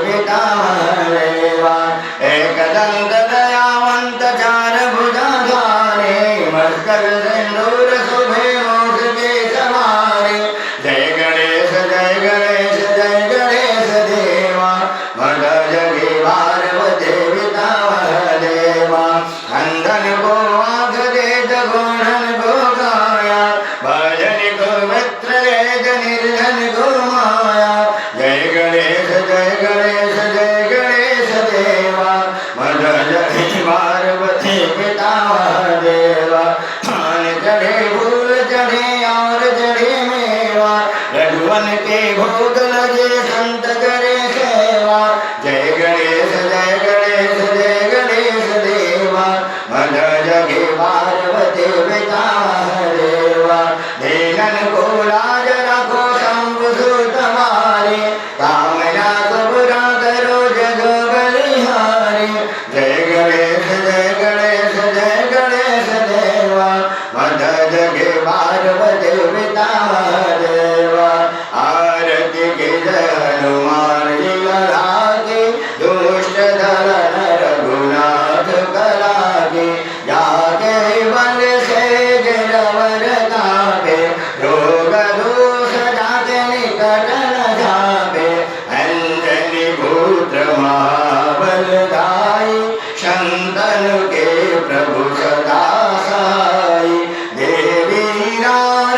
पितामहदेवा एकदंत दयावंत चार भुजाधारे मस्तक सिंदूर शोभे मोक्ष के सवारे जय गणेश देवा मद जगे पार्वती पितामहदेवा अंधन को आँख दे जगोधन को काया भजन को मित्र दे निर्धन को माया जय गणेश देवा मद जगे पार्वती पितामहदेवा मान चढ़े फूल चढ़े और चढ़े मेवा लड्डुअन के भोग लगे संत करे सेवा जय गणेश देवा मद जगे पार्वती पितामहदेवा दीनन को लाज रखो शंभु सुत मारे कामना सबुरा करो जग बलिहारी जय गणेश देवा मद जगे पार्वती पितामहदेवा आरती के जय हनुमान जी की दुष्ट दल रघुनाथ कला की जाके बल से गिरवर कापे रोग दोष जाके निकट न जापे अंजनी पुत्र महाबलदाई शंतन के प्रभु सदा साई देवी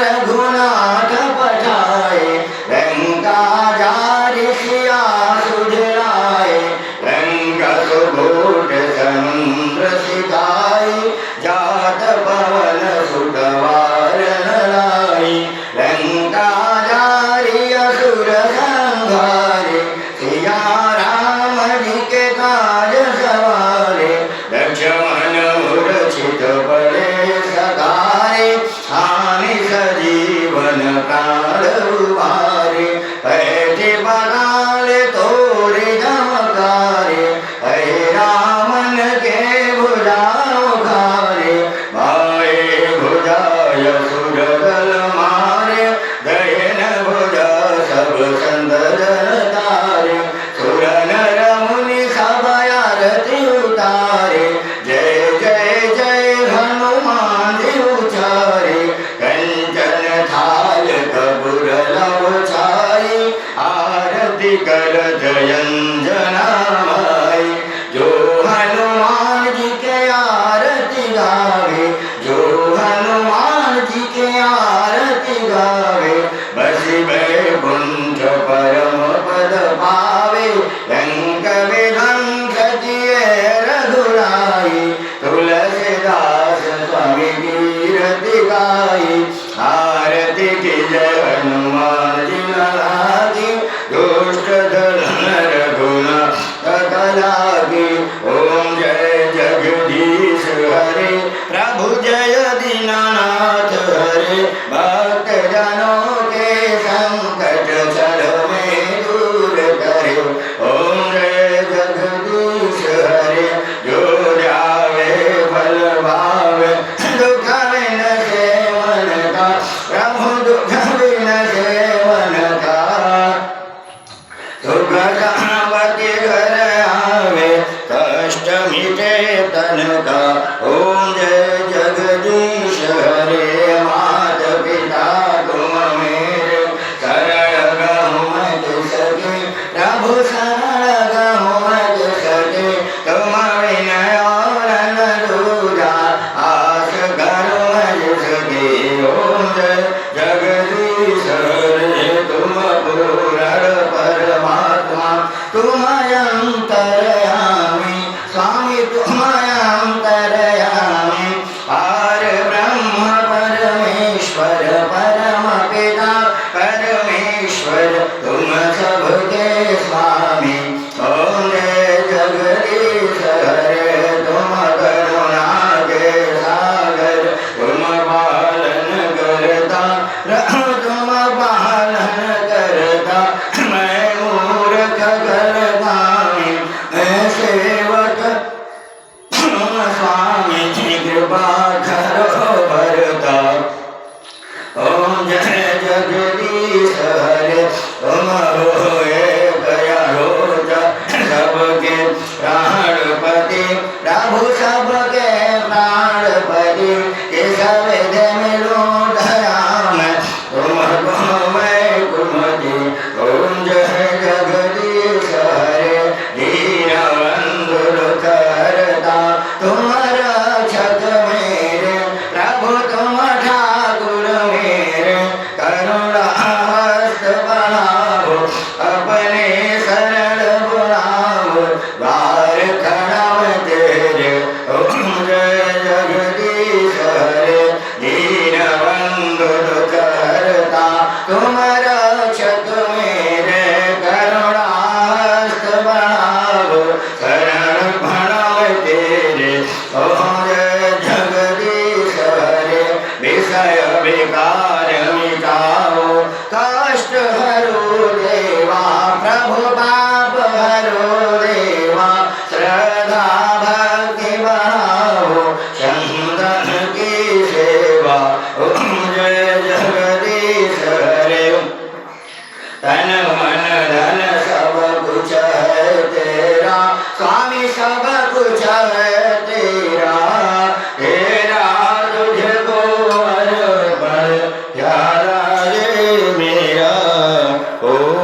रघुनाथ पठाए लंका जारि सिया सुझाए लंका सुभूत समुद्र सिखाई जात पवन सुतवार लाई लंका जारि असुर संहारे सिया राम जी के काज सवारे लक्ष्मण मूर्छित पड़े सगारे हानि सजीवन प्राण उबारे पैठे बगाले तोरे जमकारे हरे रामन के भुजाओ घारे माए भुजाय सुर दल मारे दयन भुजा सब संत जन तारे सुर नर मुनि सब आरती उतारे जय हनुमान जी उचारे कंचन थाल कपूर लव छाई आरती कर जयंजना माई जो हनुमान जी के आरती गावे जो हनुमान जी के आरती गावे बसी बैकुंठ परम पद पावे लंक विध्वंस किए रघुराई तुलसीदास स्वामी कीरति गाई आरती की जय हनुमान जी की दुष्ट दल रघुनाथ कला की ओम जय जगदीश हरे प्रभु जय दीनानाथ हरे भक्त जनों के संकट क्षण में दूर करे ओम जय जगदीश हरे जो जावे फल भावे दुख विन सेवन का प्रभु दुख विन सेवन का सुख कामती घर आवे कष्ट मिटे तन का ओम जय जगदीश हरे मात पिता तुम मेरे शरण गहु मत सके प्रभु शरण गहु मत सके तुम विनय और न दूजा आस करो मत सके ओम जय जगदीश हरे तुम पूर्ण परमात्मा तुम अंतर्यामी स्वामी तुम अंतर्यामी पार ब्रह्म परमेश्वर परम पिता परमेश्वर तुम सबके स्वामी ओम जय जगदीश हरे तुम करुणा के सागर तुम पालन करता तुम पालन करता मैं मूर्ख गलगामी शरण भणव तेरे ओम जगदीश हरे विषय विकार मिटाओ कष्ट हरो देवा प्रभु पाप हरो देवा श्रद्धा भक्ति बढ़ाओ चंदन की सेवा ओम जय जगदीश हरे तन